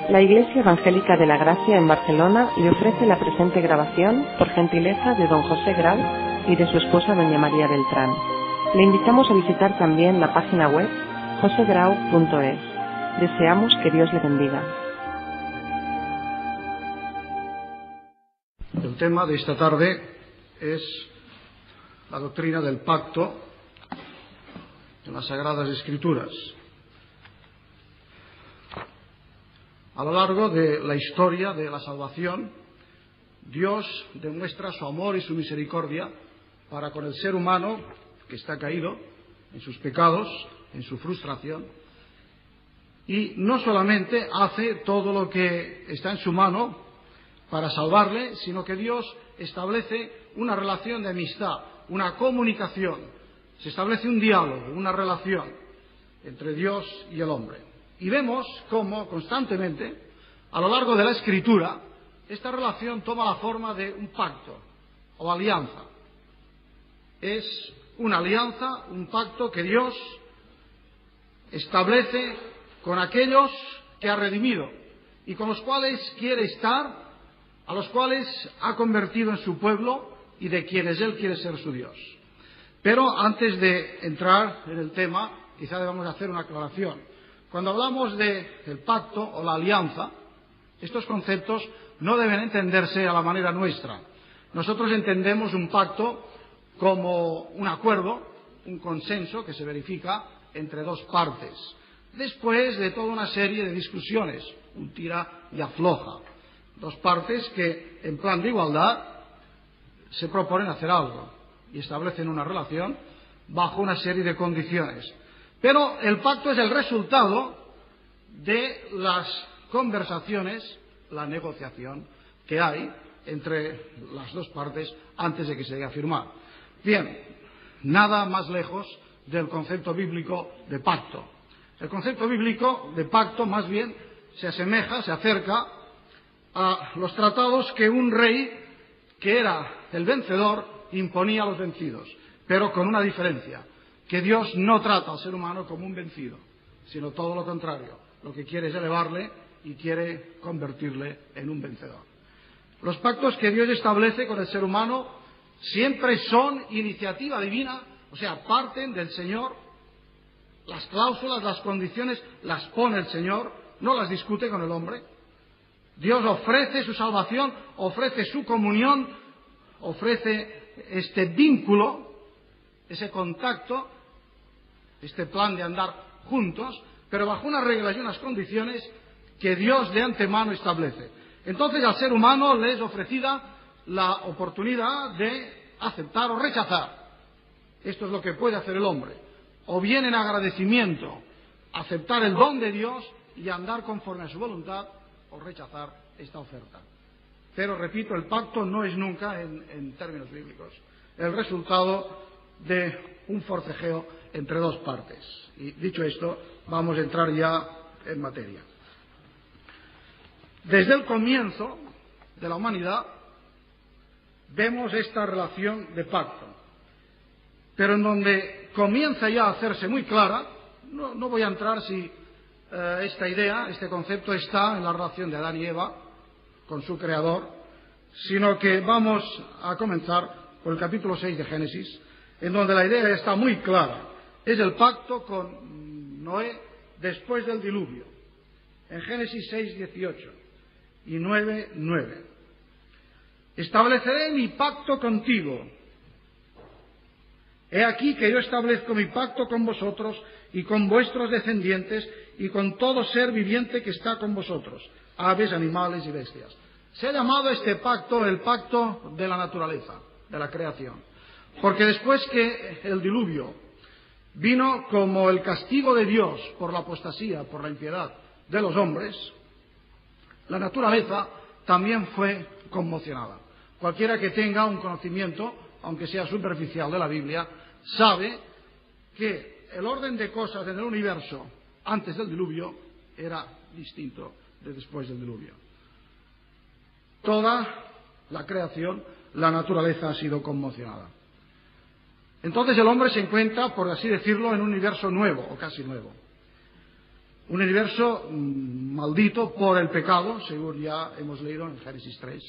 La Iglesia Evangélica de la Gracia en Barcelona le ofrece la presente grabación por gentileza de don José Grau y de su esposa doña María Beltrán. Le invitamos a visitar también la página web josegrau.es. Deseamos que Dios le bendiga. El tema de esta tarde es la doctrina del pacto en las Sagradas Escrituras. A lo largo de la historia de la salvación, Dios demuestra su amor y su misericordia para con el ser humano que está caído en sus pecados, en su frustración, y no solamente hace todo lo que está en su mano para salvarle, sino que Dios establece una relación de amistad, una comunicación, se establece un diálogo, una relación entre Dios y el hombre. Y vemos cómo constantemente, a lo largo de la Escritura, esta relación toma la forma de un pacto o alianza. Es una alianza, un pacto que Dios establece con aquellos que ha redimido y con los cuales quiere estar, a los cuales ha convertido en su pueblo y de quienes Él quiere ser su Dios. Pero antes de entrar en el tema, quizá debamos hacer una aclaración. Cuando hablamos del pacto o la alianza, estos conceptos no deben entenderse a la manera nuestra. Nosotros entendemos un pacto como un acuerdo, un consenso que se verifica entre dos partes, después de toda una serie de discusiones, un tira y afloja. Dos partes que, en plan de igualdad, se proponen hacer algo y establecen una relación bajo una serie de condiciones. Pero el pacto es el resultado de las conversaciones, la negociación que hay entre las dos partes antes de que se llegue a firmar. Bien, nada más lejos del concepto bíblico de pacto. El concepto bíblico de pacto más bien se asemeja, se acerca a los tratados que un rey, que era el vencedor, imponía a los vencidos, pero con una diferencia, que Dios no trata al ser humano como un vencido, sino todo lo contrario. Lo que quiere es elevarle y quiere convertirle en un vencedor. Los pactos que Dios establece con el ser humano siempre son iniciativa divina, o sea, parten del Señor. Las cláusulas, las condiciones las pone el Señor, no las discute con el hombre. Dios ofrece su salvación, ofrece su comunión, ofrece este vínculo, ese contacto, este plan de andar juntos, pero bajo unas reglas y unas condiciones que Dios de antemano establece. Entonces al ser humano le es ofrecida la oportunidad de aceptar o rechazar. Esto es lo que puede hacer el hombre. O bien en agradecimiento aceptar el don de Dios y andar conforme a su voluntad, o rechazar esta oferta. Pero repito, el pacto no es nunca, en términos bíblicos, el resultado de un forcejeo entre dos partes. Y dicho esto, vamos a entrar ya en materia. Desde el comienzo de la humanidad vemos esta relación de pacto, pero en donde comienza ya a hacerse muy clara, no voy a entrar si esta idea, este concepto está en la relación de Adán y Eva con su creador, sino que vamos a comenzar por el capítulo 6 de Génesis, en donde la idea está muy clara. Es el pacto con Noé después del diluvio. En Génesis 6, 18 y 9, 9. Estableceré mi pacto contigo. He aquí que yo establezco mi pacto con vosotros y con vuestros descendientes y con todo ser viviente que está con vosotros, aves, animales y bestias. Se ha llamado este pacto el pacto de la naturaleza, de la creación, porque después que el diluvio vino como el castigo de Dios por la apostasía, por la impiedad de los hombres, la naturaleza también fue conmocionada. Cualquiera que tenga un conocimiento, aunque sea superficial, de la Biblia, sabe que el orden de cosas en el universo antes del diluvio era distinto de después del diluvio. Toda la creación, la naturaleza ha sido conmocionada. Entonces el hombre se encuentra, por así decirlo, en un universo nuevo, o casi nuevo. Un universo maldito por el pecado, según ya hemos leído en Génesis 3.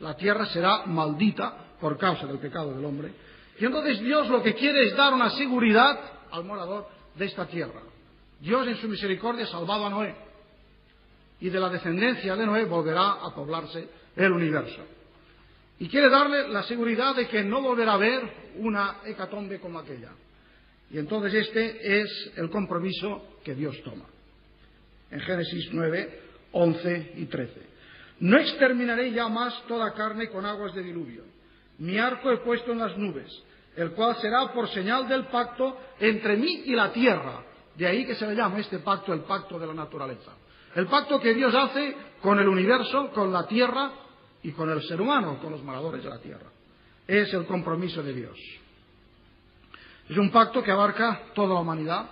La tierra será maldita por causa del pecado del hombre. Y entonces Dios lo que quiere es dar una seguridad al morador de esta tierra. Dios en su misericordia ha salvado a Noé. Y de la descendencia de Noé volverá a poblarse el universo. Y quiere darle la seguridad de que no volverá a haber una hecatombe como aquella. Y entonces este es el compromiso que Dios toma. En Génesis 9, 11 y 13. No exterminaré ya más toda carne con aguas de diluvio. Mi arco he puesto en las nubes, el cual será por señal del pacto entre mí y la tierra. De ahí que se le llama este pacto el pacto de la naturaleza. El pacto que Dios hace con el universo, con la tierra y con el ser humano, con los moradores de la tierra. Es el compromiso de Dios. Es un pacto que abarca toda la humanidad.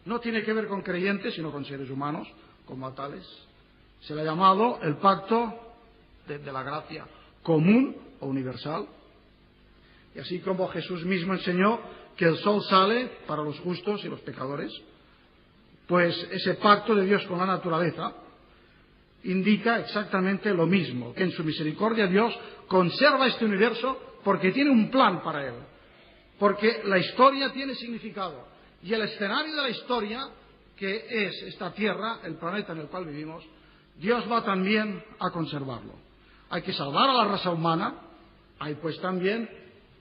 No tiene que ver con creyentes, sino con seres humanos, como a tales. Se le ha llamado el pacto de la gracia común o universal. Y así como Jesús mismo enseñó que el sol sale para los justos y los pecadores, pues ese pacto de Dios con la naturaleza indica exactamente lo mismo, que en su misericordia Dios conserva este universo porque tiene un plan para él, porque la historia tiene significado. Y el escenario de la historia, que es esta tierra, el planeta en el cual vivimos, Dios va también a conservarlo. Hay que salvar a la raza humana, hay pues también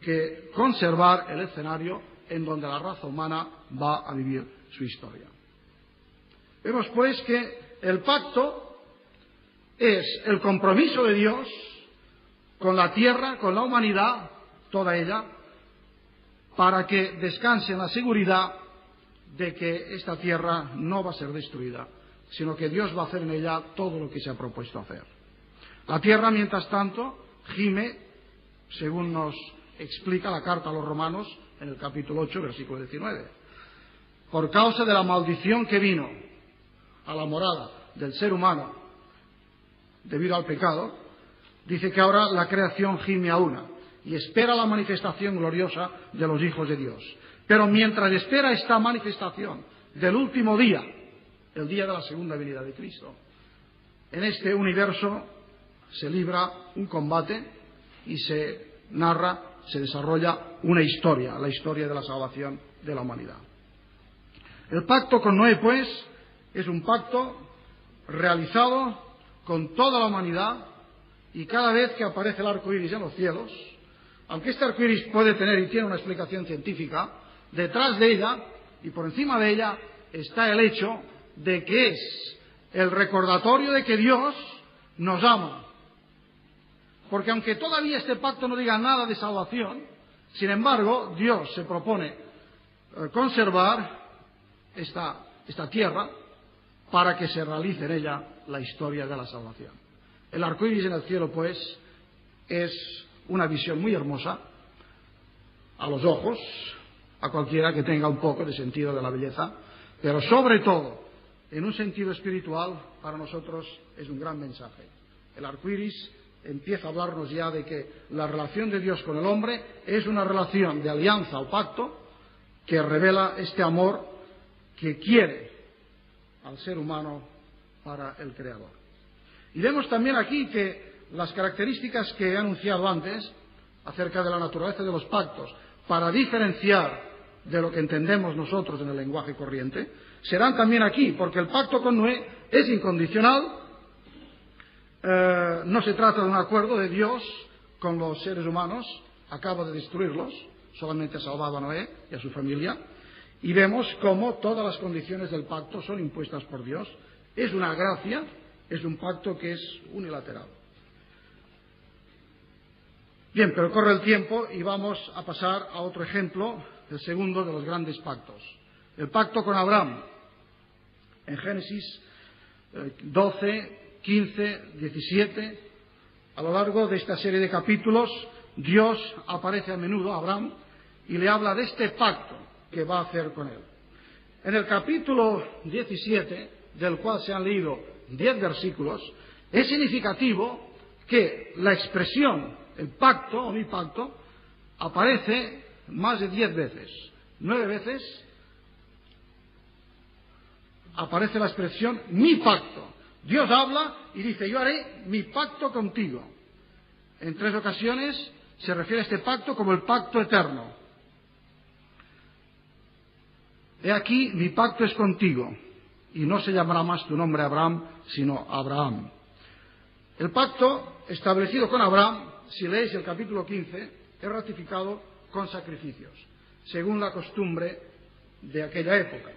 que conservar el escenario en donde la raza humana va a vivir su historia. Vemos pues que el pacto es el compromiso de Dios con la tierra, con la humanidad, toda ella, para que descanse en la seguridad de que esta tierra no va a ser destruida, sino que Dios va a hacer en ella todo lo que se ha propuesto hacer. La tierra, mientras tanto, gime, según nos explica la carta a los Romanos en el capítulo 8, versículo 19. Por causa de la maldición que vino a la morada del ser humano debido al pecado, dice que ahora la creación gime a una y espera la manifestación gloriosa de los hijos de Dios. Pero mientras espera esta manifestación del último día, el día de la segunda venida de Cristo, en este universo se libra un combate y se narra, se desarrolla una historia, la historia de la salvación de la humanidad. El pacto con Noé, pues, es un pacto realizado con toda la humanidad, y cada vez que aparece el arco iris en los cielos, aunque este arco iris puede tener y tiene una explicación científica, detrás de ella y por encima de ella está el hecho de que es el recordatorio de que Dios nos ama. Porque aunque todavía este pacto no diga nada de salvación, sin embargo, Dios se propone conservar esta tierra para que se realice en ella la historia de la salvación. El arco iris en el cielo, pues, es una visión muy hermosa a los ojos, a cualquiera que tenga un poco de sentido de la belleza, pero sobre todo, en un sentido espiritual, para nosotros es un gran mensaje. El arco iris empieza a hablarnos ya de que la relación de Dios con el hombre es una relación de alianza o pacto que revela este amor que quiere al ser humano para el Creador. Y vemos también aquí que las características que he anunciado antes acerca de la naturaleza de los pactos, para diferenciar de lo que entendemos nosotros en el lenguaje corriente, serán también aquí, porque el pacto con Noé es incondicional. No se trata de un acuerdo de Dios con los seres humanos, acaba de destruirlos, solamente ha salvado a Noé y a su familia, y vemos cómo todas las condiciones del pacto son impuestas por Dios. Es una gracia, es un pacto que es unilateral. Bien, pero corre el tiempo y vamos a pasar a otro ejemplo, el segundo de los grandes pactos. El pacto con Abraham, en Génesis 12, 15, 17, a lo largo de esta serie de capítulos, Dios aparece a menudo a Abraham y le habla de este pacto que va a hacer con él. En el capítulo 17, del cual se han leído 10 versículos, es significativo que la expresión, el pacto o mi pacto, aparece más de 10 veces, 9 veces, aparece la expresión mi pacto. Dios habla y dice, yo haré mi pacto contigo. En 3 ocasiones se refiere a este pacto como el pacto eterno. He aquí, mi pacto es contigo, y no se llamará más tu nombre Abraham, sino Abraham. El pacto establecido con Abraham, si leéis el capítulo 15, es ratificado con sacrificios, según la costumbre de aquella época.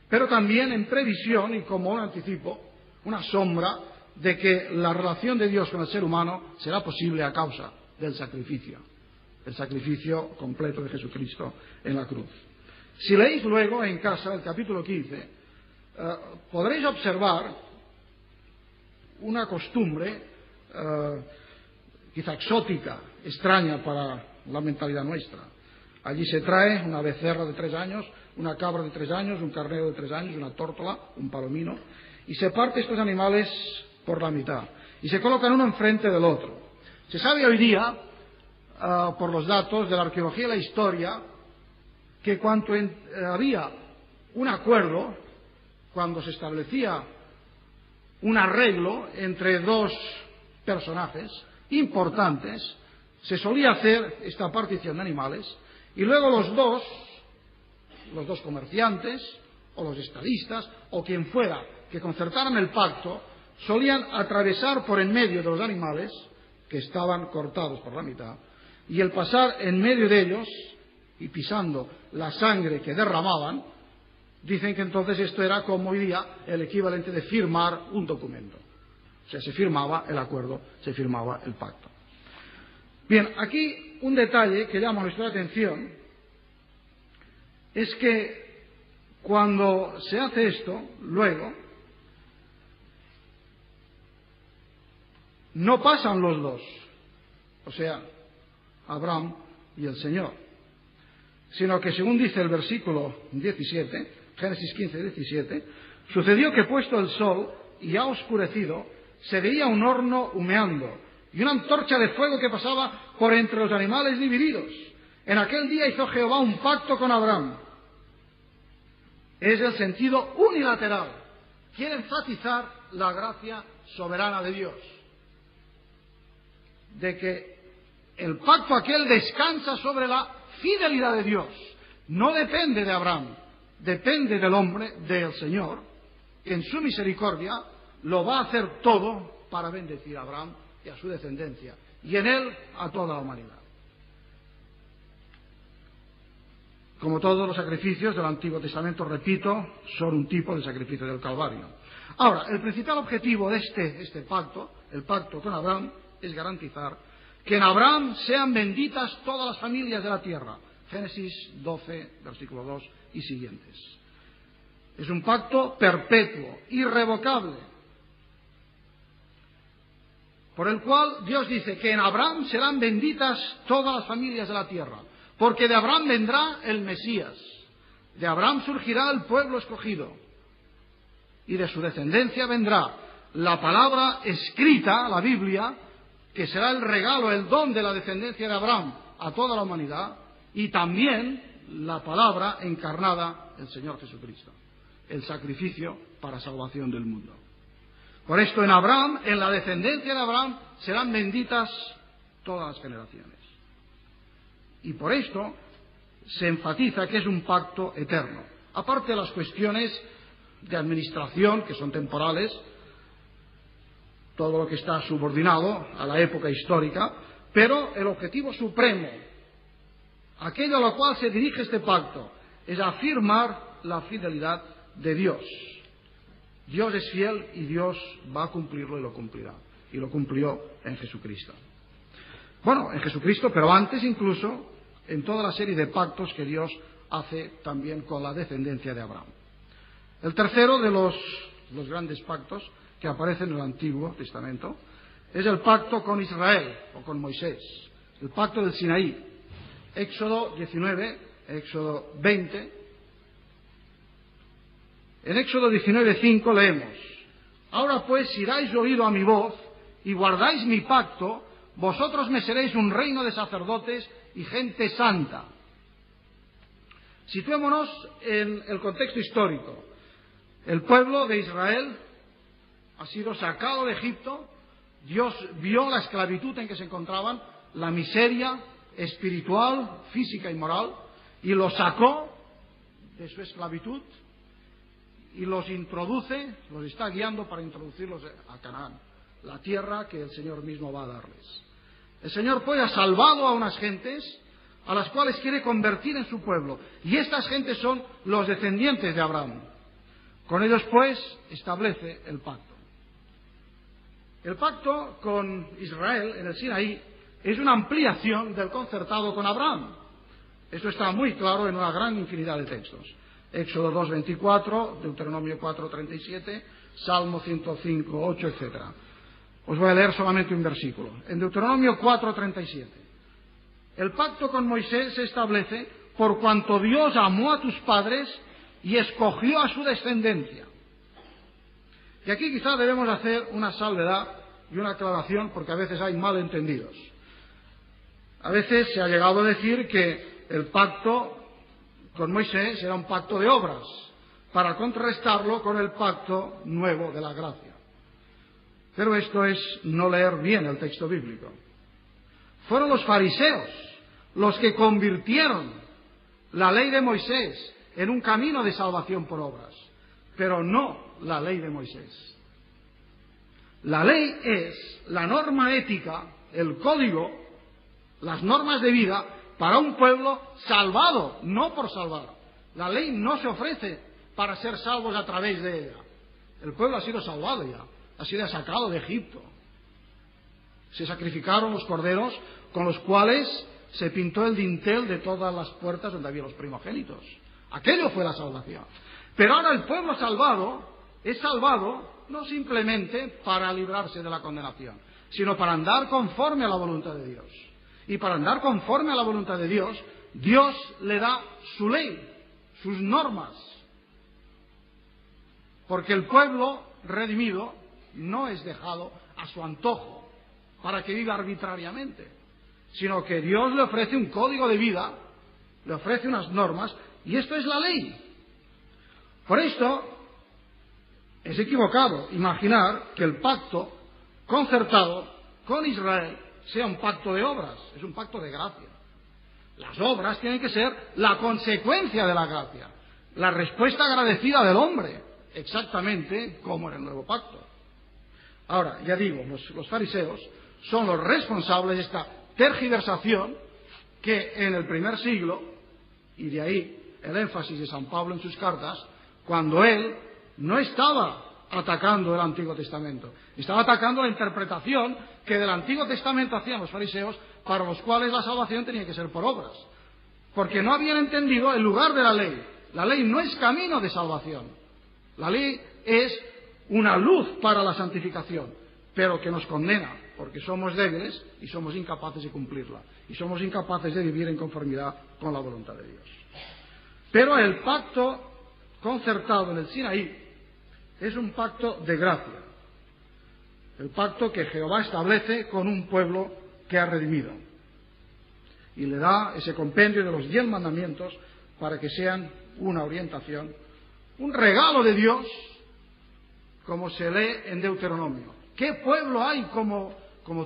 Pero también en previsión y como un anticipo, una sombra de que la relación de Dios con el ser humano será posible a causa del sacrificio, el sacrificio completo de Jesucristo en la cruz. Si leéis luego en casa el capítulo 15, podréis observar una costumbre quizá exótica, extraña para la mentalidad nuestra. Allí se trae una becerra de 3 años, una cabra de 3 años, un carnero de 3 años, una tórtola, un palomino, y se parte estos animales por la mitad y se colocan uno enfrente del otro. Se sabe hoy día, por los datos de la arqueología y la historia, que cuando había un acuerdo, cuando se establecía un arreglo entre 2 personajes importantes, se solía hacer esta partición de animales y luego los dos comerciantes o los estadistas o quien fuera que concertaran el pacto solían atravesar por en medio de los animales que estaban cortados por la mitad y el pasar en medio de ellos y pisando la sangre que derramaban, dicen que entonces esto era como hoy día el equivalente de firmar un documento. O sea, se firmaba el acuerdo, se firmaba el pacto. Bien, aquí un detalle que llama nuestra atención es que cuando se hace esto, luego, no pasan los 2, o sea, Abraham y el Señor, sino que según dice el versículo 17, Génesis 15, 17, sucedió que puesto el sol y ya oscurecido, se veía un horno humeando y una antorcha de fuego que pasaba por entre los animales divididos. En aquel día hizo Jehová un pacto con Abraham. Es el sentido unilateral. Quiere enfatizar la gracia soberana de Dios, de que el pacto aquel descansa sobre la fidelidad de Dios. No depende de Abraham, depende del hombre, del Señor, que en su misericordia lo va a hacer todo para bendecir a Abraham y a su descendencia, y en él a toda la humanidad. Como todos los sacrificios del Antiguo Testamento, repito, son un tipo de sacrificio del Calvario. Ahora, el principal objetivo de este pacto, el pacto con Abraham, es garantizar que en Abraham sean benditas todas las familias de la tierra. Génesis 12, versículo 2 y siguientes. Es un pacto perpetuo, irrevocable, por el cual Dios dice que en Abraham serán benditas todas las familias de la tierra, porque de Abraham vendrá el Mesías, de Abraham surgirá el pueblo escogido, y de su descendencia vendrá la palabra escrita, la Biblia, que será el regalo, el don de la descendencia de Abraham a toda la humanidad, y también la palabra encarnada, el Señor Jesucristo, el sacrificio para salvación del mundo. Por esto en Abraham, en la descendencia de Abraham, serán benditas todas las generaciones. Y por esto se enfatiza que es un pacto eterno. Aparte de las cuestiones de administración, que son temporales, todo lo que está subordinado a la época histórica, pero el objetivo supremo, aquello a lo cual se dirige este pacto, es afirmar la fidelidad de Dios. Dios es fiel y Dios va a cumplirlo y lo cumplirá. Y lo cumplió en Jesucristo. Bueno, en Jesucristo, pero antes incluso en toda la serie de pactos que Dios hace también con la descendencia de Abraham. El tercero de los grandes pactos que aparecen en el Antiguo Testamento es el pacto con Israel o con Moisés, el pacto del Sinaí. Éxodo 19, Éxodo 20. En Éxodo 19:5 leemos: Ahora pues, si dais oído a mi voz y guardáis mi pacto, vosotros me seréis un reino de sacerdotes y gente santa. Situémonos en el contexto histórico. El pueblo de Israel ha sido sacado de Egipto. Dios vio la esclavitud en que se encontraban, la miseria espiritual, física y moral, y los sacó de su esclavitud y los introduce, los está guiando para introducirlos a Canaán, la tierra que el Señor mismo va a darles. El Señor pues ha salvado a unas gentes a las cuales quiere convertir en su pueblo, y estas gentes son los descendientes de Abraham. Con ellos pues establece el pacto. El pacto con Israel en el Sinaí es una ampliación del concertado con Abraham. Eso está muy claro en una gran infinidad de textos. Éxodo 2:24, Deuteronomio 4:37, Salmo 105:8, etc. Os voy a leer solamente un versículo. En Deuteronomio 4:37. El pacto con Moisés se establece por cuanto Dios amó a tus padres y escogió a su descendencia. Y aquí quizá debemos hacer una salvedad y una aclaración, porque a veces hay malentendidos. A veces se ha llegado a decir que el pacto con Moisés era un pacto de obras, para contrarrestarlo con el pacto nuevo de la gracia. Pero esto es no leer bien el texto bíblico. Fueron los fariseos los que convirtieron la ley de Moisés en un camino de salvación por obras, pero no la ley de Moisés. La ley es la norma ética, el código, las normas de vida para un pueblo salvado, no por salvar. La ley no se ofrece para ser salvos a través de ella. El pueblo ha sido salvado ya, ha sido sacado de Egipto. Se sacrificaron los corderos con los cuales se pintó el dintel de todas las puertas donde había los primogénitos. Aquello fue la salvación. Pero ahora el pueblo salvado es salvado no simplemente para librarse de la condenación, sino para andar conforme a la voluntad de Dios. Y para andar conforme a la voluntad de Dios, Dios le da su ley, sus normas. Porque el pueblo redimido no es dejado a su antojo para que viva arbitrariamente, sino que Dios le ofrece un código de vida, le ofrece unas normas, y esto es la ley. Por esto es equivocado imaginar que el pacto concertado con Israel sea un pacto de obras, es un pacto de gracia. Las obras tienen que ser la consecuencia de la gracia, la respuesta agradecida del hombre, exactamente como en el nuevo pacto. Ahora, ya digo, los fariseos son los responsables de esta tergiversación que en el primer siglo, y de ahí el énfasis de San Pablo en sus cartas, cuando él no estaba atacando el Antiguo Testamento, estaba atacando la interpretación que del Antiguo Testamento hacían los fariseos, para los cuales la salvación tenía que ser por obras, porque no habían entendido el lugar de la ley. La ley no es camino de salvación, la ley es una luz para la santificación, pero que nos condena, porque somos débiles y somos incapaces de cumplirla, y somos incapaces de vivir en conformidad con la voluntad de Dios. Pero el pacto concertado en el Sinaí es un pacto de gracia, el pacto que Jehová establece con un pueblo que ha redimido, y le da ese compendio de los 10 mandamientos para que sean una orientación, un regalo de Dios, como se lee en Deuteronomio. ¿Qué pueblo hay como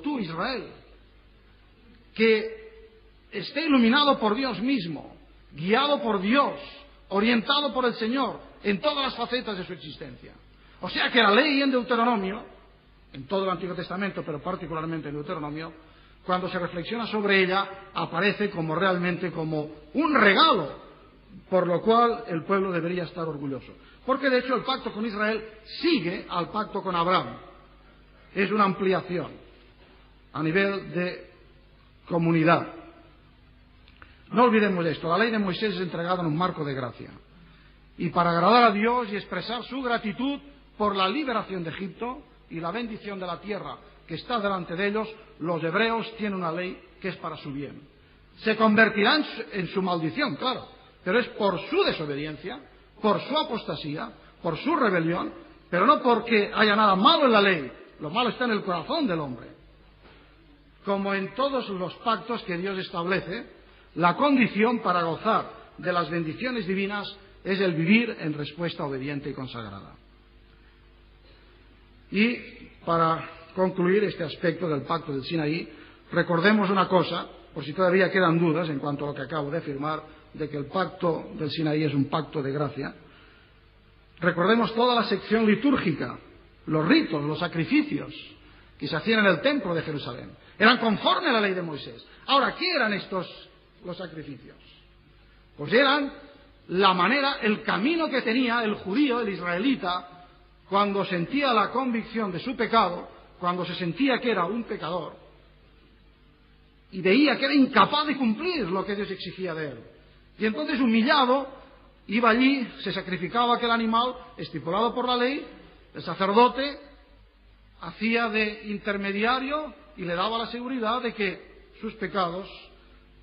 tú, Israel, que esté iluminado por Dios mismo, guiado por Dios, orientado por el Señor en todas las facetas de su existencia? O sea que la ley en Deuteronomio, en todo el Antiguo Testamento, pero particularmente en Deuteronomio, cuando se reflexiona sobre ella, aparece como realmente como un regalo, por lo cual el pueblo debería estar orgulloso. Porque de hecho el pacto con Israel sigue al pacto con Abraham. Es una ampliación a nivel de comunidad. No olvidemos esto, la ley de Moisés es entregada en un marco de gracia. Y para agradar a Dios y expresar su gratitud por la liberación de Egipto y la bendición de la tierra que está delante de ellos, los hebreos tienen una ley que es para su bien. Se convertirán en su maldición, claro, pero es por su desobediencia, por su apostasía, por su rebelión, pero no porque haya nada malo en la ley. Lo malo está en el corazón del hombre. Como en todos los pactos que Dios establece, la condición para gozar de las bendiciones divinas es el vivir en respuesta obediente y consagrada. Y para concluir este aspecto del pacto del Sinaí, recordemos una cosa, por si todavía quedan dudas en cuanto a lo que acabo de afirmar, de que el pacto del Sinaí es un pacto de gracia. Recordemos toda la sección litúrgica, los ritos, los sacrificios que se hacían en el templo de Jerusalén. Eran conforme a la ley de Moisés. Ahora, ¿qué eran los sacrificios? Pues eran la manera, el camino que tenía el judío, el israelita, cuando sentía la convicción de su pecado, cuando se sentía que era un pecador, y veía que era incapaz de cumplir lo que Dios exigía de él. Y entonces, humillado, iba allí, se sacrificaba aquel animal estipulado por la ley, el sacerdote hacía de intermediario y le daba la seguridad de que sus pecados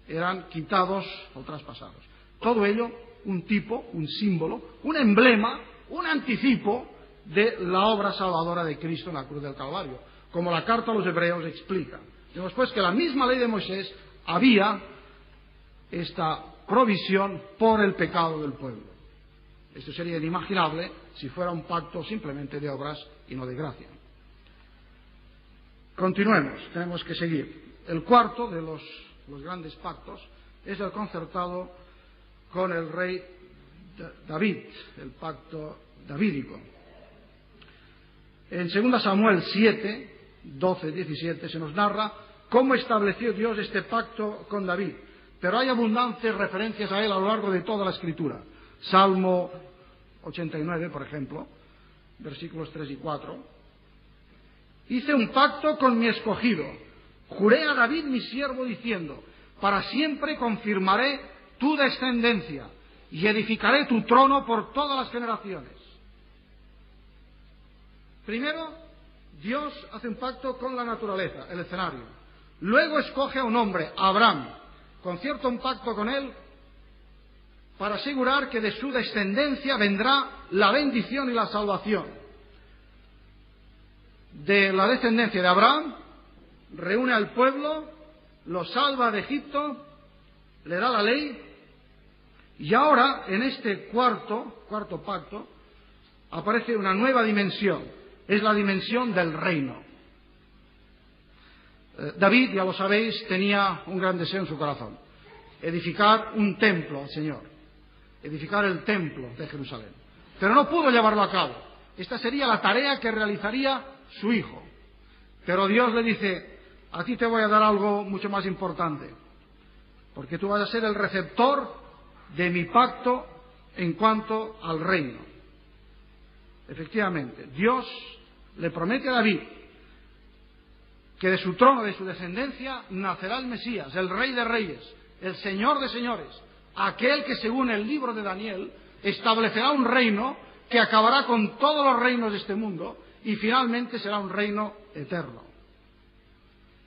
eran quitados o traspasados. Todo ello un tipo, un símbolo, un emblema, un anticipo de la obra salvadora de Cristo en la cruz del Calvario, como la carta a los Hebreos explica. Vemos pues que la misma ley de Moisés había esta provisión por el pecado del pueblo. Esto sería inimaginable si fuera un pacto simplemente de obras y no de gracia. Continuemos, tenemos que seguir. El cuarto de los grandes pactos es el concertado con el rey David, el pacto davídico. En 2 Samuel 7, 12, 17 se nos narra cómo estableció Dios este pacto con David, pero hay abundantes referencias a él a lo largo de toda la Escritura. Salmo 89, por ejemplo, versículos 3 y 4. Hice un pacto con mi escogido, juré a David mi siervo diciendo, para siempre confirmaré tu descendencia y edificaré tu trono por todas las generaciones. Primero, Dios hace un pacto con la naturaleza, el escenario. Luego escoge a un hombre, Abraham, concierta un pacto con él para asegurar que de su descendencia vendrá la bendición y la salvación. De la descendencia de Abraham, reúne al pueblo, lo salva de Egipto, le da la ley, y ahora, en este cuarto pacto, aparece una nueva dimensión. Es la dimensión del reino. David, ya lo sabéis, tenía un gran deseo en su corazón: edificar un templo al Señor, edificar el templo de Jerusalén. Pero no pudo llevarlo a cabo. Esta sería la tarea que realizaría su hijo. Pero Dios le dice: a ti te voy a dar algo mucho más importante, porque tú vas a ser el receptor de mi pacto en cuanto al reino. Efectivamente, Dios le promete a David que de su trono, de su descendencia, nacerá el Mesías, el Rey de Reyes, el Señor de Señores, aquel que, según el libro de Daniel, establecerá un reino que acabará con todos los reinos de este mundo y finalmente será un reino eterno.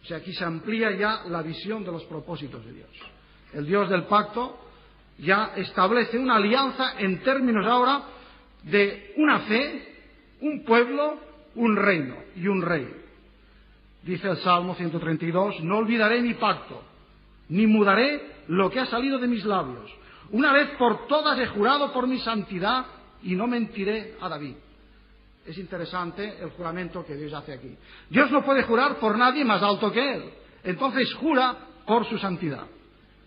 O sea, aquí se amplía ya la visión de los propósitos de Dios. El Dios del pacto ya establece una alianza en términos ahora de una fe, un pueblo, un reino y un rey. Dice el Salmo 132, no olvidaré mi pacto, ni mudaré lo que ha salido de mis labios. Una vez por todas he jurado por mi santidad y no mentiré a David. Es interesante el juramento que Dios hace aquí. Dios no puede jurar por nadie más alto que Él. Entonces jura por su santidad.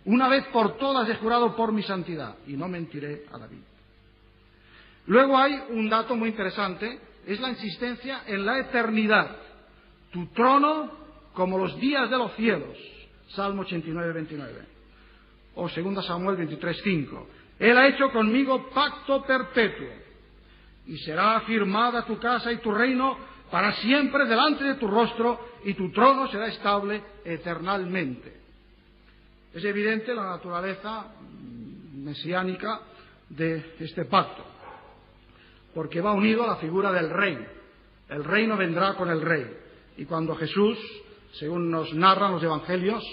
Una vez por todas he jurado por mi santidad y no mentiré a David. Luego hay un dato muy interesante, es la insistencia en la eternidad. Tu trono como los días de los cielos. Salmo 89, 29. O 2 Samuel 23, 5. Él ha hecho conmigo pacto perpetuo. Y será afirmada tu casa y tu reino para siempre delante de tu rostro, y tu trono será estable eternalmente. Es evidente la naturaleza mesiánica de este pacto, porque va unido a la figura del rey. El reino vendrá con el rey. Y cuando Jesús, según nos narran los evangelios,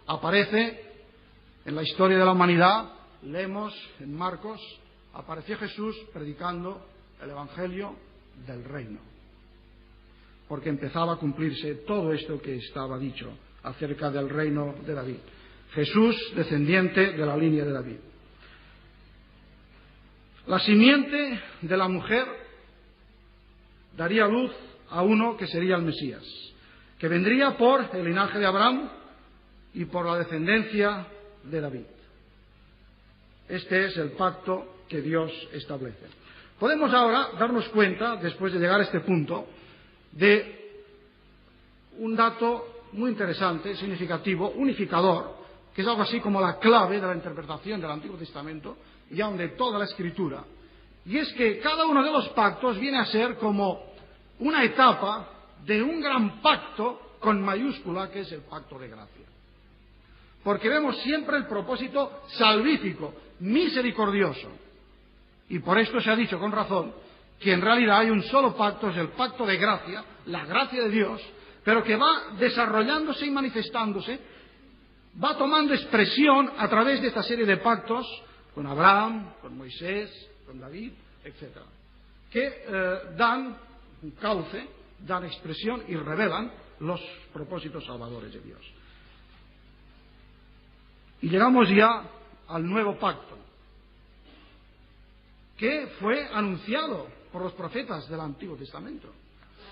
aparece en la historia de la humanidad, leemos en Marcos, apareció Jesús predicando el evangelio del reino, porque empezaba a cumplirse todo esto que estaba dicho acerca del reino de David. Jesús, descendiente de la línea de David. La simiente de la mujer daría luz a uno que sería el Mesías, que vendría por el linaje de Abraham y por la descendencia de David. Este es el pacto que Dios establece. Podemos ahora darnos cuenta, después de llegar a este punto, de un dato muy interesante, significativo, unificador, que es algo así como la clave de la interpretación del Antiguo Testamento y aun de toda la Escritura, y es que cada uno de los pactos viene a ser como una etapa de un gran pacto con mayúscula, que es el pacto de gracia. Porque vemos siempre el propósito salvífico, misericordioso. Y por esto se ha dicho con razón que en realidad hay un solo pacto, es el pacto de gracia, la gracia de Dios, pero que va desarrollándose y manifestándose, va tomando expresión a través de esta serie de pactos con Abraham, con Moisés, con David, etc., que dan un cauce, dan expresión y revelan los propósitos salvadores de Dios. Y llegamos ya al nuevo pacto, que fue anunciado por los profetas del Antiguo Testamento.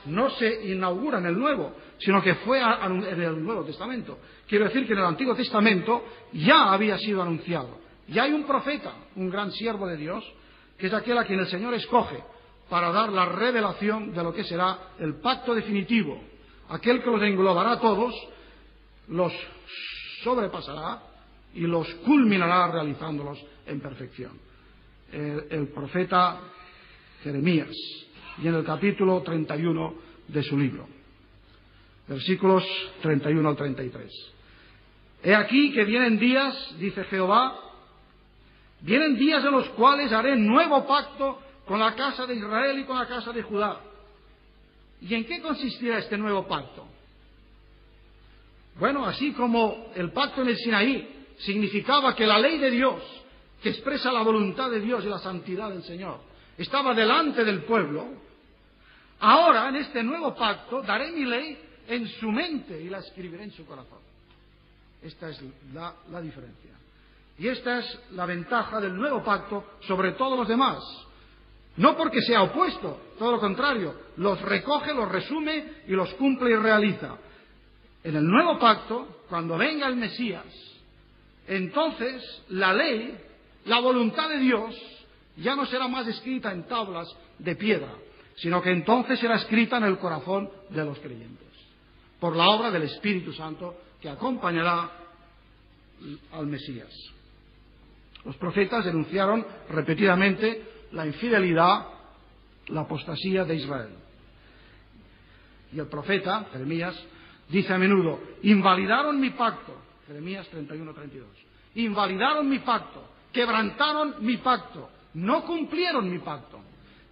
No se inaugura en el Nuevo, sino que fue en el Nuevo Testamento. Quiero decir que en el Antiguo Testamento ya había sido anunciado. Ya hay un profeta, un gran siervo de Dios, que es aquel a quien el Señor escoge para dar la revelación de lo que será el pacto definitivo, aquel que los englobará a todos, los sobrepasará y los culminará realizándolos en perfección. El profeta Jeremías, y en el capítulo 31 de su libro, versículos 31 al 33. He aquí que vienen días, dice Jehová, vienen días en los cuales haré nuevo pacto con la casa de Israel y con la casa de Judá. ¿Y en qué consistirá este nuevo pacto? Bueno, así como el pacto en el Sinaí significaba que la ley de Dios, que expresa la voluntad de Dios y la santidad del Señor, estaba delante del pueblo, ahora en este nuevo pacto daré mi ley en su mente y la escribiré en su corazón. Esta es la diferencia. Y esta es la ventaja del nuevo pacto sobre todos los demás. No porque sea opuesto, todo lo contrario, los recoge, los resume y los cumple y realiza. En el nuevo pacto, cuando venga el Mesías, entonces la ley, la voluntad de Dios, ya no será más escrita en tablas de piedra, sino que entonces será escrita en el corazón de los creyentes, por la obra del Espíritu Santo que acompañará al Mesías. Los profetas denunciaron repetidamente la infidelidad, la apostasía de Israel. Y el profeta, Jeremías, dice a menudo, invalidaron mi pacto, Jeremías 31-32, invalidaron mi pacto, quebrantaron mi pacto, no cumplieron mi pacto.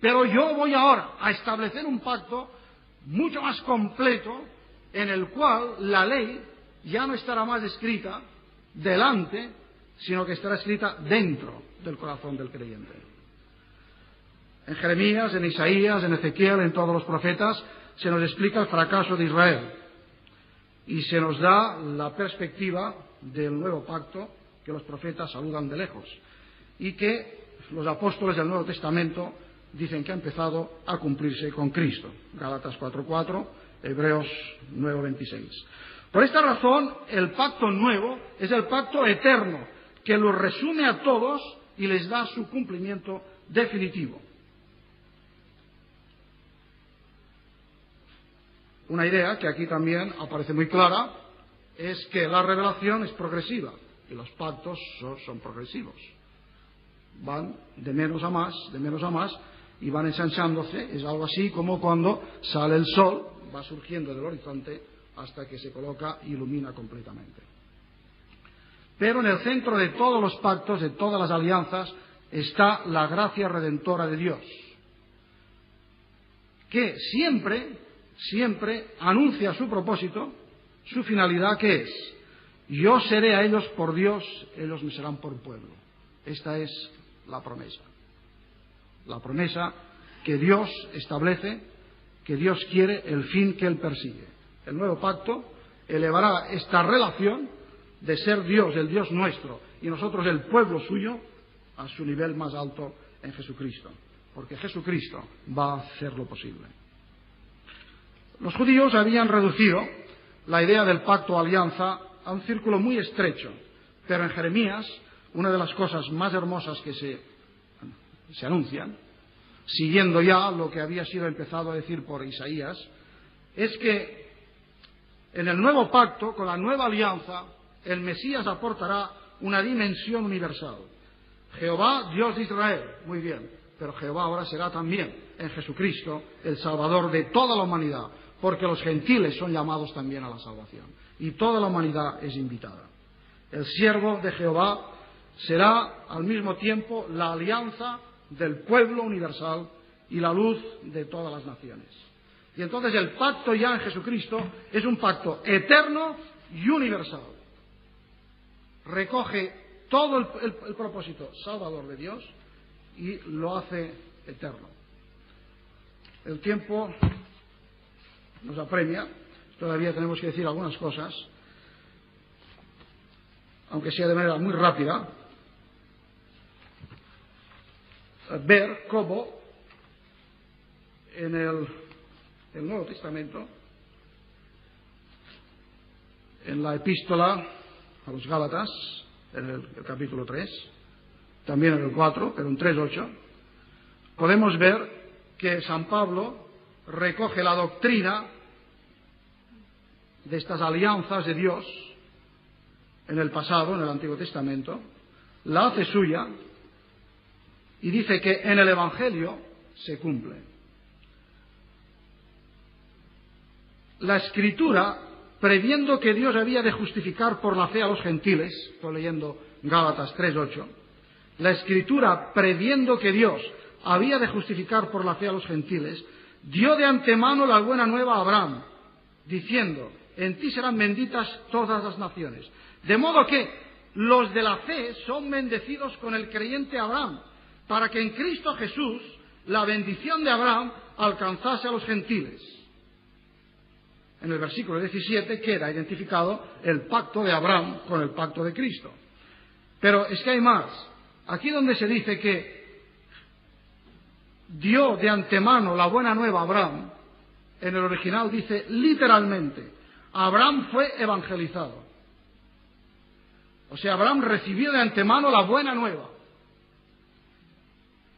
Pero yo voy ahora a establecer un pacto mucho más completo, en el cual la ley ya no estará más escrita delante, sino que estará escrita dentro del corazón del creyente. En Jeremías, en Isaías, en Ezequiel, en todos los profetas, se nos explica el fracaso de Israel y se nos da la perspectiva del nuevo pacto que los profetas saludan de lejos y que los apóstoles del Nuevo Testamento dicen que ha empezado a cumplirse con Cristo. Gálatas 4:4, Hebreos 9:26. Por esta razón, el pacto nuevo es el pacto eterno, que los resume a todos y les da su cumplimiento definitivo. Una idea que aquí también aparece muy clara es que la revelación es progresiva y los pactos son progresivos. Van de menos a más y van ensanchándose. Es algo así como cuando sale el sol, va surgiendo del horizonte hasta que se coloca e ilumina completamente. Pero en el centro de todos los pactos, de todas las alianzas, está la gracia redentora de Dios, que siempre anuncia su propósito, su finalidad, que es: yo seré a ellos por Dios, ellos me serán por pueblo. Esta es la promesa que Dios establece, que Dios quiere, el fin que Él persigue. El nuevo pacto elevará esta relación de ser Dios, el Dios nuestro, y nosotros el pueblo suyo, a su nivel más alto en Jesucristo, porque Jesucristo va a hacer lo posible. Los judíos habían reducido la idea del pacto o alianza a un círculo muy estrecho, pero en Jeremías, una de las cosas más hermosas que se anuncian, siguiendo ya lo que había sido empezado a decir por Isaías, es que en el nuevo pacto, con la nueva alianza, el Mesías aportará una dimensión universal. Jehová, Dios de Israel, muy bien, pero Jehová ahora será también en Jesucristo el Salvador de toda la humanidad, porque los gentiles son llamados también a la salvación, y toda la humanidad es invitada. El siervo de Jehová será al mismo tiempo la alianza del pueblo universal y la luz de todas las naciones. Y entonces el pacto ya en Jesucristo es un pacto eterno y universal. Recoge todo el propósito salvador de Dios y lo hace eterno. El tiempo nos apremia, todavía tenemos que decir algunas cosas, aunque sea de manera muy rápida, ver cómo en el Nuevo Testamento, en la epístola a los Gálatas, en el capítulo 3, también en el 4, pero en 3:8, podemos ver que San Pablo recoge la doctrina de estas alianzas de Dios en el pasado, en el Antiguo Testamento, la hace suya y dice que en el Evangelio se cumple. La Escritura, previendo que Dios había de justificar por la fe a los gentiles, estoy leyendo Gálatas 3:8, la Escritura, previendo que Dios había de justificar por la fe a los gentiles, dio de antemano la buena nueva a Abraham, diciendo, en ti serán benditas todas las naciones. De modo que los de la fe son bendecidos con el creyente Abraham, para que en Cristo Jesús la bendición de Abraham alcanzase a los gentiles. En el versículo 17 queda identificado el pacto de Abraham con el pacto de Cristo. Pero es que hay más. Aquí donde se dice que dio de antemano la buena nueva a Abraham, en el original dice literalmente, Abraham fue evangelizado. O sea, Abraham recibió de antemano la buena nueva.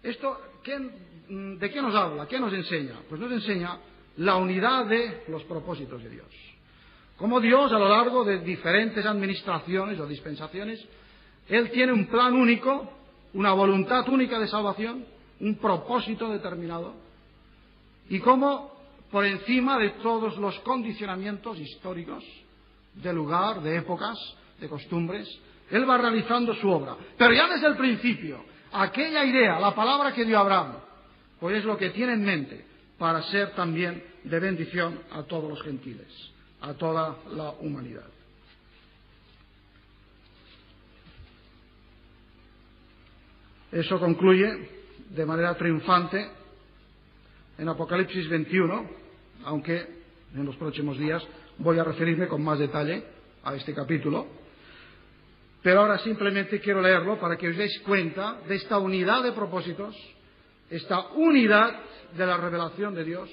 ¿Esto de qué nos habla? ¿Qué nos enseña? Pues nos enseña la unidad de los propósitos de Dios. Como Dios, a lo largo de diferentes administraciones o dispensaciones, Él tiene un plan único, una voluntad única de salvación, un propósito determinado, y cómo por encima de todos los condicionamientos históricos, de lugar, de épocas, de costumbres, Él va realizando su obra. Pero ya desde el principio, aquella idea, la palabra que dio Abraham, pues es lo que tiene en mente para ser también de bendición a todos los gentiles, a toda la humanidad. Eso concluye de manera triunfante en Apocalipsis 21, aunque en los próximos días voy a referirme con más detalle a este capítulo. Pero ahora simplemente quiero leerlo para que os deis cuenta de esta unidad de propósitos, esta unidad de la revelación de Dios.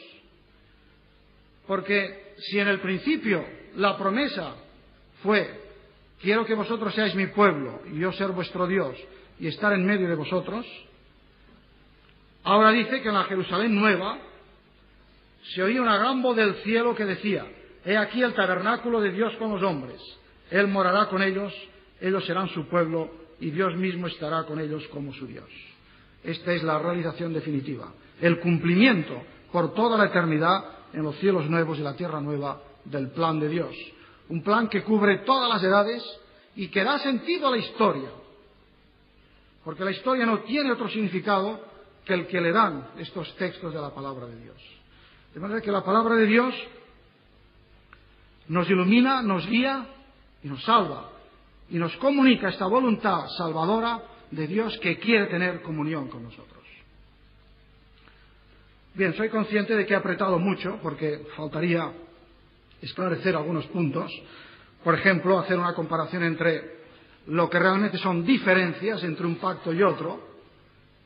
Porque si en el principio la promesa fue, quiero que vosotros seáis mi pueblo y yo ser vuestro Dios y estar en medio de vosotros, ahora dice que en la Jerusalén nueva se oía una gran voz del cielo que decía, he aquí el tabernáculo de Dios con los hombres, Él morará con ellos, ellos serán su pueblo y Dios mismo estará con ellos como su Dios. Esta es la realización definitiva, el cumplimiento por toda la eternidad en los cielos nuevos y la tierra nueva del plan de Dios. Un plan que cubre todas las edades y que da sentido a la historia. Porque la historia no tiene otro significado que el que le dan estos textos de la palabra de Dios. De manera que la palabra de Dios nos ilumina, nos guía y nos salva. Y nos comunica esta voluntad salvadora de Dios que quiere tener comunión con nosotros. Bien, soy consciente de que he apretado mucho porque faltaría esclarecer algunos puntos. Por ejemplo, hacer una comparación entre lo que realmente son diferencias entre un pacto y otro,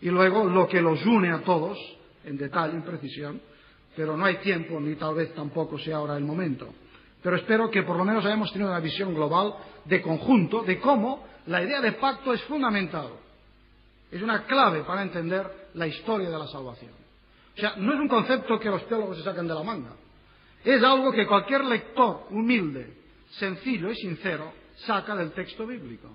y luego lo que los une a todos, en detalle, en precisión, pero no hay tiempo, ni tal vez tampoco sea ahora el momento. Pero espero que por lo menos hayamos tenido una visión global de conjunto de cómo la idea de pacto es fundamental. Es una clave para entender la historia de la salvación. O sea, no es un concepto que los teólogos se sacan de la manga. Es algo que cualquier lector humilde, sencillo y sincero saca del texto bíblico.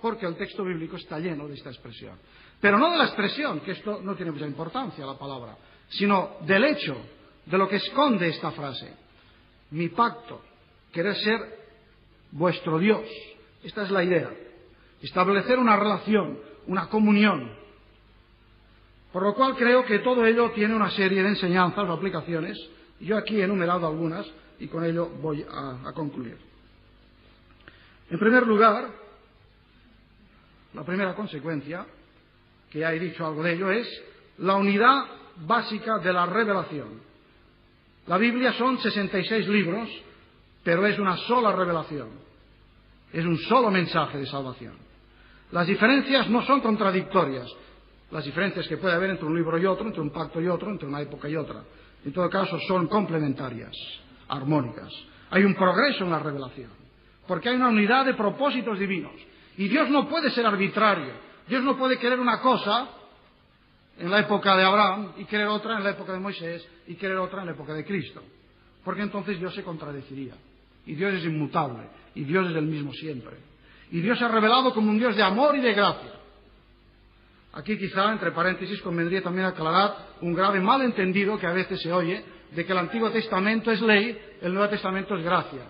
Porque el texto bíblico está lleno de esta expresión. Pero no de la expresión, que esto no tiene mucha importancia, la palabra, sino del hecho, de lo que esconde esta frase. Mi pacto, querer ser vuestro Dios. Esta es la idea. Establecer una relación, una comunión. Por lo cual creo que todo ello tiene una serie de enseñanzas o aplicaciones. Yo aquí he enumerado algunas y con ello voy a concluir. En primer lugar, la primera consecuencia, que ya he dicho algo de ello, es la unidad básica de la revelación. La Biblia son 66 libros, pero es una sola revelación. Es un solo mensaje de salvación. Las diferencias no son contradictorias. Las diferencias que puede haber entre un libro y otro, entre un pacto y otro, entre una época y otra. En todo caso, son complementarias, armónicas. Hay un progreso en la revelación, porque hay una unidad de propósitos divinos. Y Dios no puede ser arbitrario. Dios no puede querer una cosa en la época de Abraham y querer otra en la época de Moisés y querer otra en la época de Cristo. Porque entonces Dios se contradeciría. Y Dios es inmutable. Y Dios es el mismo siempre. Y Dios se ha revelado como un Dios de amor y de gracia. Aquí quizá, entre paréntesis, convendría también aclarar un grave malentendido que a veces se oye de que el Antiguo Testamento es ley, el Nuevo Testamento es gracia.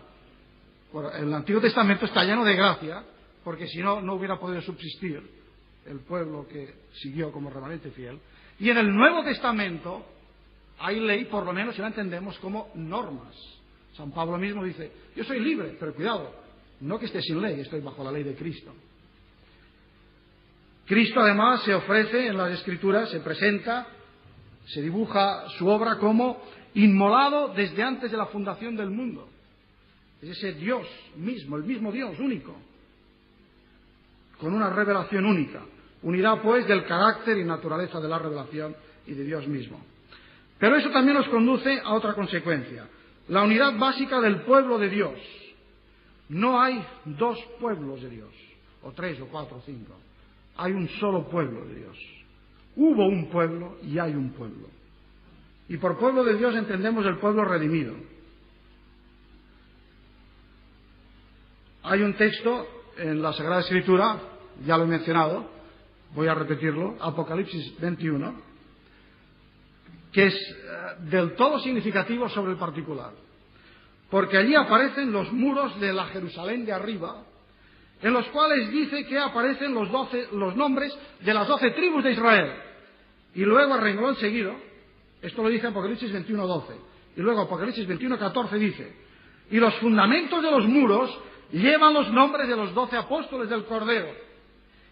Bueno, el Antiguo Testamento está lleno de gracia, porque si no, no hubiera podido subsistir el pueblo que siguió como remanente fiel. Y en el Nuevo Testamento hay ley, por lo menos si la entendemos como normas. San Pablo mismo dice, yo soy libre, pero cuidado, no que esté sin ley, estoy bajo la ley de Cristo. Cristo además se ofrece en las Escrituras, se presenta, se dibuja su obra como inmolado desde antes de la fundación del mundo. Es ese Dios mismo, el mismo Dios único, con una revelación única. Unidad, pues, del carácter y naturaleza de la revelación y de Dios mismo. Pero eso también nos conduce a otra consecuencia. La unidad básica del pueblo de Dios. No hay dos pueblos de Dios, o tres, o cuatro, o cinco. Hay un solo pueblo de Dios. Hubo un pueblo y hay un pueblo. Y por pueblo de Dios entendemos el pueblo redimido. Hay un texto en la Sagrada Escritura, ya lo he mencionado, voy a repetirlo, Apocalipsis 21, que es del todo significativo sobre el particular. Porque allí aparecen los muros de la Jerusalén de arriba, en los cuales dice que aparecen los nombres de las 12 tribus de Israel. Y luego, a renglón seguido, esto lo dice Apocalipsis 21:12, y luego Apocalipsis 21:14 dice, y los fundamentos de los muros llevan los nombres de los 12 apóstoles del Cordero.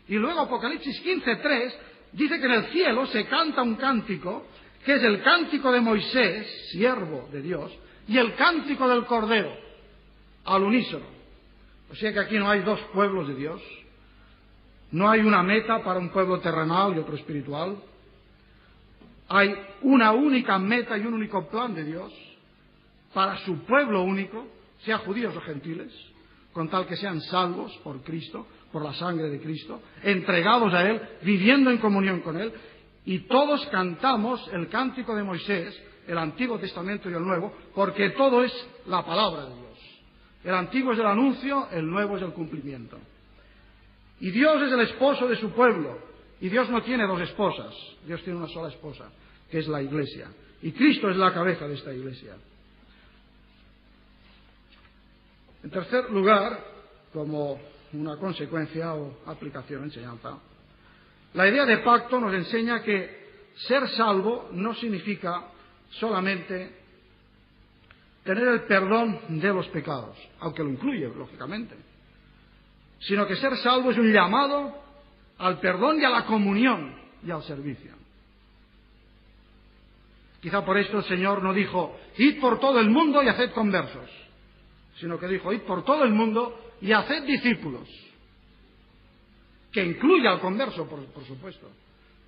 Y luego Apocalipsis 15:3 dice que en el cielo se canta un cántico, que es el cántico de Moisés, siervo de Dios, y el cántico del Cordero, al unísono. O sea que aquí no hay dos pueblos de Dios, no hay una meta para un pueblo terrenal y otro espiritual, hay una única meta y un único plan de Dios para su pueblo único, sea judíos o gentiles, con tal que sean salvos por Cristo, por la sangre de Cristo, entregados a Él, viviendo en comunión con Él, y todos cantamos el cántico de Moisés, el Antiguo Testamento y el Nuevo, porque todo es la palabra de Dios. El Antiguo es el anuncio, el Nuevo es el cumplimiento. Y Dios es el esposo de su pueblo, y Dios no tiene dos esposas, Dios tiene una sola esposa, que es la Iglesia, y Cristo es la cabeza de esta Iglesia. En tercer lugar, como una consecuencia o aplicación o enseñanza, la idea de pacto nos enseña que ser salvo no significa solamente tener el perdón de los pecados, aunque lo incluye, lógicamente, sino que ser salvo es un llamado al perdón y a la comunión y al servicio. Quizá por esto el Señor no dijo, id por todo el mundo y haced conversos, sino que dijo, id por todo el mundo y haced discípulos, que incluye al converso, por supuesto,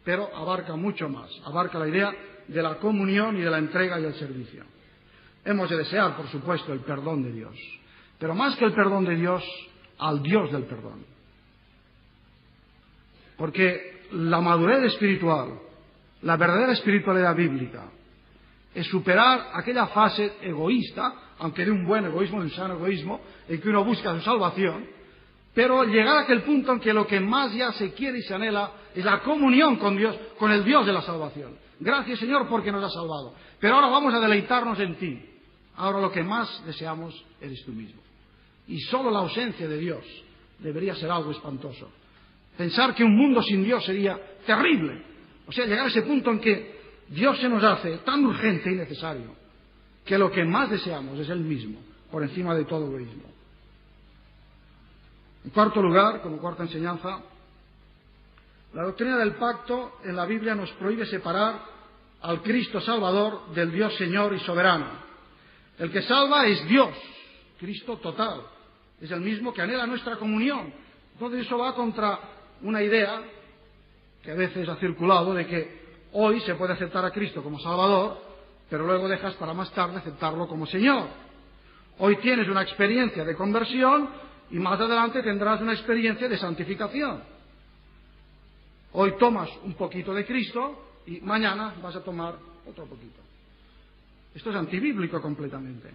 pero abarca mucho más, abarca la idea de la comunión y de la entrega y el servicio. Hemos de desear, por supuesto, el perdón de Dios, pero más que el perdón de Dios, al Dios del perdón. Porque la madurez espiritual, la verdadera espiritualidad bíblica, es superar aquella fase egoísta, aunque de un buen egoísmo, de un sano egoísmo, en que uno busca su salvación, pero llegar a aquel punto en que lo que más ya se quiere y se anhela es la comunión con Dios, con el Dios de la salvación. Gracias, Señor, porque nos has salvado. Pero ahora vamos a deleitarnos en ti. Ahora lo que más deseamos eres tú mismo. Y solo la ausencia de Dios debería ser algo espantoso. Pensar que un mundo sin Dios sería terrible. O sea, llegar a ese punto en que Dios se nos hace tan urgente y necesario que lo que más deseamos es Él mismo, por encima de todo egoísmo. En cuarto lugar, como cuarta enseñanza, la doctrina del pacto en la Biblia nos prohíbe separar al Cristo Salvador del Dios Señor y soberano. El que salva es Dios, Cristo total. Es el mismo que anhela nuestra comunión. Entonces eso va contra una idea que a veces ha circulado de que hoy se puede aceptar a Cristo como Salvador, pero luego dejas para más tarde aceptarlo como Señor. Hoy tienes una experiencia de conversión y más adelante tendrás una experiencia de santificación. Hoy tomas un poquito de Cristo y mañana vas a tomar otro poquito. Esto es antibíblico completamente.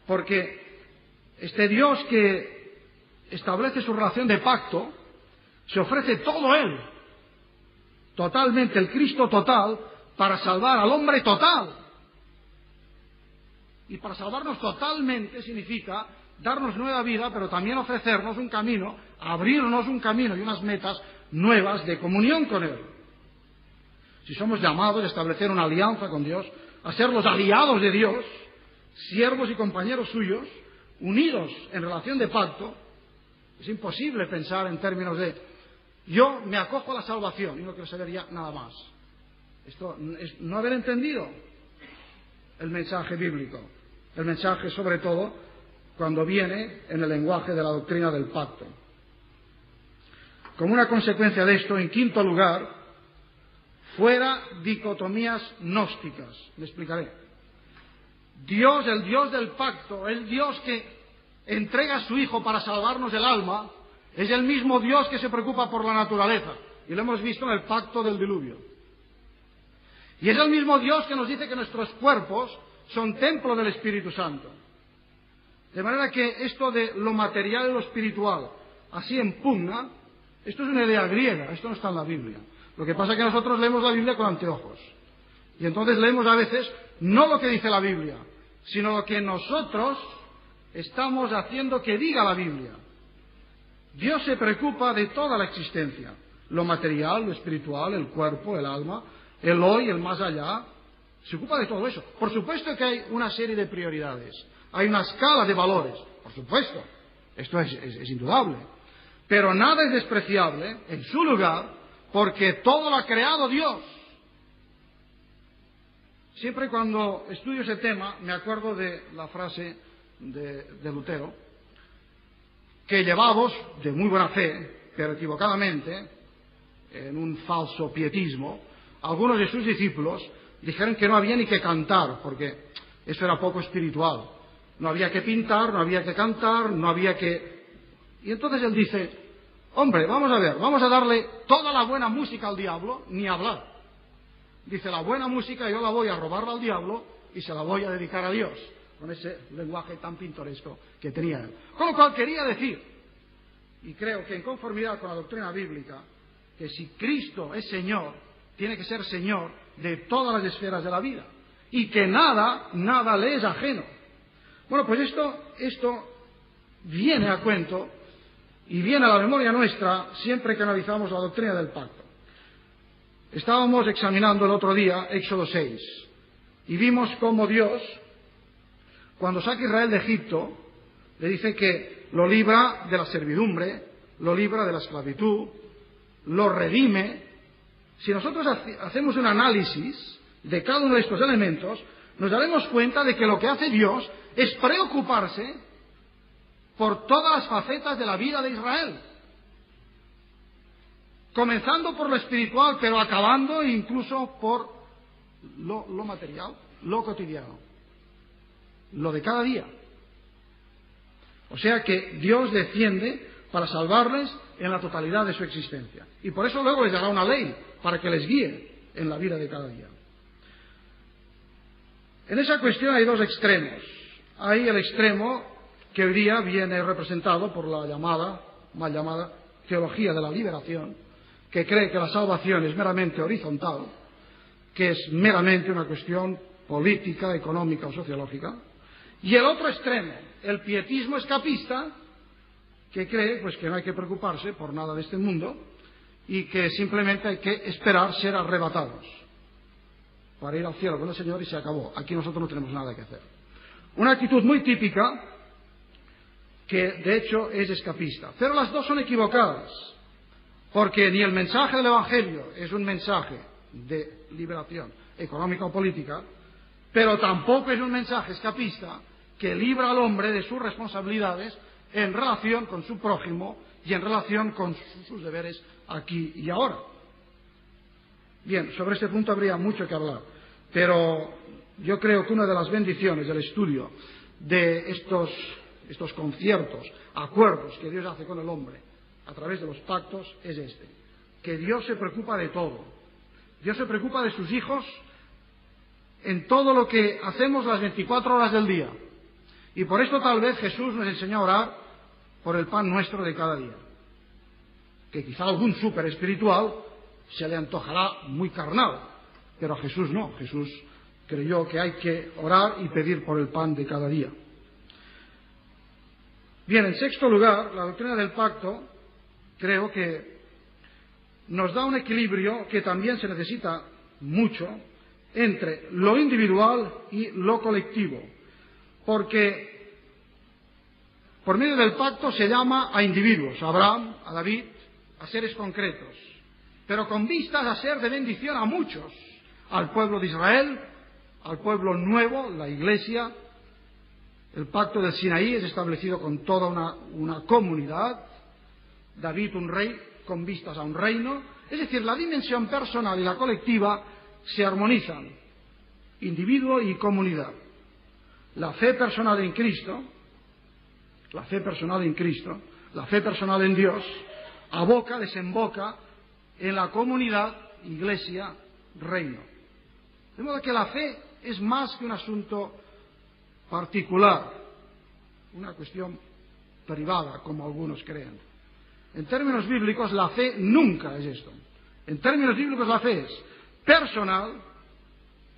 Porque este Dios que establece su relación de pacto, se ofrece todo Él, totalmente, el Cristo total, para salvar al hombre total. Y para salvarnos totalmente significa darnos nueva vida, pero también ofrecernos un camino, abrirnos un camino y unas metas nuevas de comunión con Él. Si somos llamados a establecer una alianza con Dios, a ser los aliados de Dios, siervos y compañeros suyos, unidos en relación de pacto, es imposible pensar en términos de yo me acojo a la salvación y no quiero saber ya nada más. Esto es no haber entendido el mensaje bíblico, el mensaje sobre todo cuando viene en el lenguaje de la doctrina del pacto. Como una consecuencia de esto, en quinto lugar, fuera dicotomías gnósticas. Me explicaré. Dios, el Dios del pacto, el Dios que entrega a su Hijo para salvarnos el alma, es el mismo Dios que se preocupa por la naturaleza. Y lo hemos visto en el pacto del diluvio. Y es el mismo Dios que nos dice que nuestros cuerpos son templo del Espíritu Santo. De manera que esto de lo material y lo espiritual, así en pugna, esto es una idea griega, esto no está en la Biblia. Lo que pasa es que nosotros leemos la Biblia con anteojos. Y entonces leemos a veces no lo que dice la Biblia, sino lo que nosotros estamos haciendo que diga la Biblia. Dios se preocupa de toda la existencia, lo material, lo espiritual, el cuerpo, el alma, el hoy, el más allá. Se ocupa de todo eso. Por supuesto que hay una serie de prioridades, hay una escala de valores, por supuesto, esto es indudable. Pero nada es despreciable en su lugar, porque todo lo ha creado Dios. Siempre cuando estudio ese tema me acuerdo de la frase de Lutero, que llevados de muy buena fe, pero equivocadamente, en un falso pietismo, algunos de sus discípulos dijeron que no había ni que cantar, porque eso era poco espiritual. No había que pintar, no había que cantar, no había que... Y entonces él dice, hombre, vamos a ver, vamos a darle toda la buena música al diablo, ni hablar. Dice, la buena música yo la voy a robarla al diablo y se la voy a dedicar a Dios, con ese lenguaje tan pintoresco que tenía él. Con lo cual quería decir, y creo que en conformidad con la doctrina bíblica, que si Cristo es Señor, tiene que ser Señor de todas las esferas de la vida, y que nada le es ajeno. Bueno, pues esto viene a cuento y viene a la memoria nuestra siempre que analizamos la doctrina del pacto. Estábamos examinando el otro día Éxodo 6 y vimos cómo Dios, cuando saca a Israel de Egipto, le dice que lo libra de la servidumbre, lo libra de la esclavitud, lo redime. Si nosotros hacemos un análisis de cada uno de estos elementos, nos daremos cuenta de que lo que hace Dios es preocuparse por todas las facetas de la vida de Israel. comenzando por lo espiritual, pero acabando incluso por lo material, lo cotidiano, lo de cada día. O sea que Dios desciende para salvarles en la totalidad de su existencia. Y por eso luego les dará una ley para que les guíe en la vida de cada día. En esa cuestión hay dos extremos. Hay el extremo que hoy día viene representado por la mal llamada teología de la liberación, que cree que la salvación es meramente horizontal, que es meramente una cuestión política, económica o sociológica. Y el otro extremo, el pietismo escapista, que cree pues que no hay que preocuparse por nada de este mundo y que simplemente hay que esperar ser arrebatados para ir al cielo con el Señor y se acabó. Aquí nosotros no tenemos nada que hacer. Una actitud muy típica que de hecho es escapista. Pero las dos son equivocadas, porque ni el mensaje del Evangelio es un mensaje de liberación económica o política, pero tampoco es un mensaje escapista que libra al hombre de sus responsabilidades en relación con su prójimo y en relación con sus deberes aquí y ahora. Bien, sobre este punto habría mucho que hablar, pero yo creo que una de las bendiciones del estudio de estos conciertos, acuerdos que Dios hace con el hombre a través de los pactos es este, que Dios se preocupa de todo. Dios se preocupa de sus hijos en todo lo que hacemos las 24 horas del día. Y por esto tal vez Jesús nos enseñó a orar por el pan nuestro de cada día. Que quizá algún súper espiritual se le antojará muy carnal, pero a Jesús no. Jesús creyó que hay que orar y pedir por el pan de cada día. Bien, en sexto lugar, la doctrina del pacto creo que nos da un equilibrio que también se necesita mucho entre lo individual y lo colectivo, porque por medio del pacto se llama a individuos, a Abraham, a David, a seres concretos, pero con vistas a ser de bendición a muchos, al pueblo de Israel, al pueblo nuevo, la Iglesia. El pacto del Sinaí es establecido con toda una comunidad, David un rey con vistas a un reino, es decir, la dimensión personal y la colectiva se armonizan, individuo y comunidad. La fe personal en Cristo, la fe personal en Dios, desemboca en la comunidad, iglesia, reino. De modo que la fe es más que un asunto particular, una cuestión privada, como algunos creen. En términos bíblicos, la fe nunca es esto. En términos bíblicos, la fe es personal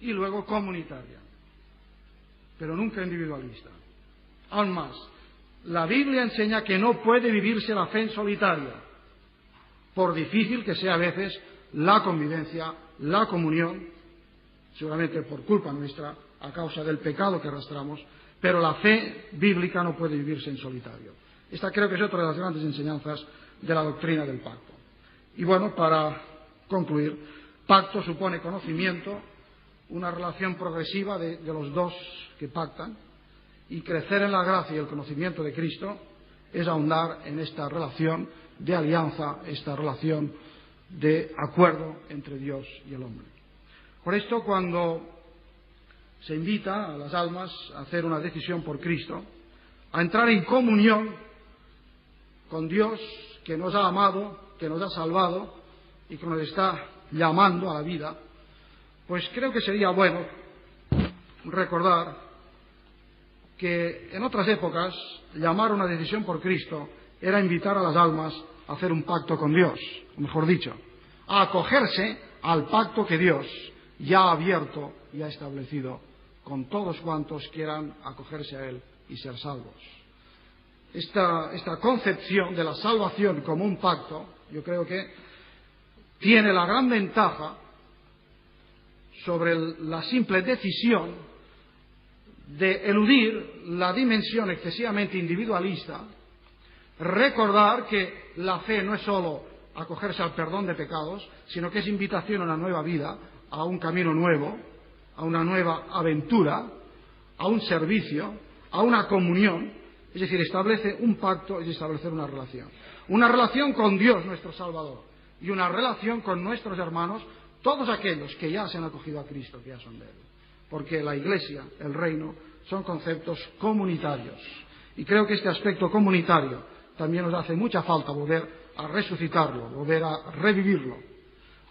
y luego comunitaria, pero nunca individualista. Aún más, la Biblia enseña que no puede vivirse la fe en solitaria, por difícil que sea a veces la convivencia, la comunión, seguramente por culpa nuestra, a causa del pecado que arrastramos, pero la fe bíblica no puede vivirse en solitario. Esta creo que es otra de las grandes enseñanzas de la doctrina del pacto. Y bueno, para concluir, pacto supone conocimiento, una relación progresiva de los dos que pactan, y crecer en la gracia y el conocimiento de Cristo es ahondar en esta relación de alianza, esta relación de acuerdo entre Dios y el hombre. Por esto, cuando se invita a las almas a hacer una decisión por Cristo, a entrar en comunión con Dios que nos ha amado, que nos ha salvado y que nos está llamando a la vida, pues creo que sería bueno recordar que en otras épocas llamar a una decisión por Cristo era invitar a las almas a hacer un pacto con Dios, o mejor dicho, a acogerse al pacto que Dios ya ha abierto y ha establecido con todos cuantos quieran acogerse a Él y ser salvos. Esta concepción de la salvación como un pacto, yo creo que tiene la gran ventaja sobre la simple decisión de eludir la dimensión excesivamente individualista, recordar que la fe no es sólo acogerse al perdón de pecados, sino que es invitación a una nueva vida, a un camino nuevo, a una nueva aventura, a un servicio, a una comunión. Es decir, establece un pacto, es establecer una relación con Dios nuestro Salvador, y una relación con nuestros hermanos, todos aquellos que ya se han acogido a Cristo, que ya son de Él. Porque la Iglesia, el reino, son conceptos comunitarios. Y creo que este aspecto comunitario también nos hace mucha falta volver a resucitarlo, volver a revivirlo,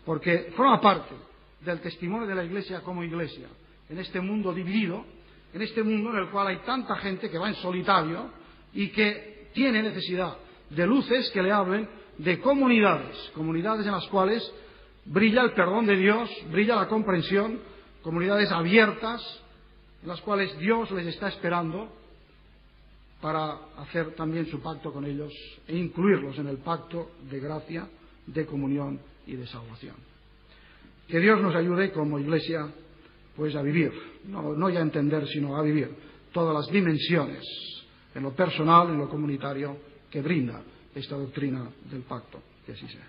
porque forma parte del testimonio de la Iglesia como Iglesia, en este mundo dividido, en este mundo en el cual hay tanta gente que va en solitario y que tiene necesidad de luces que le hablen de comunidades en las cuales brilla el perdón de Dios, brilla la comprensión, comunidades abiertas, en las cuales Dios les está esperando para hacer también su pacto con ellos e incluirlos en el pacto de gracia, de comunión y de salvación. Que Dios nos ayude como Iglesia pues a vivir, no ya a entender, sino a vivir todas las dimensiones en lo personal, en lo comunitario, que brinda esta doctrina del pacto. Que así sea.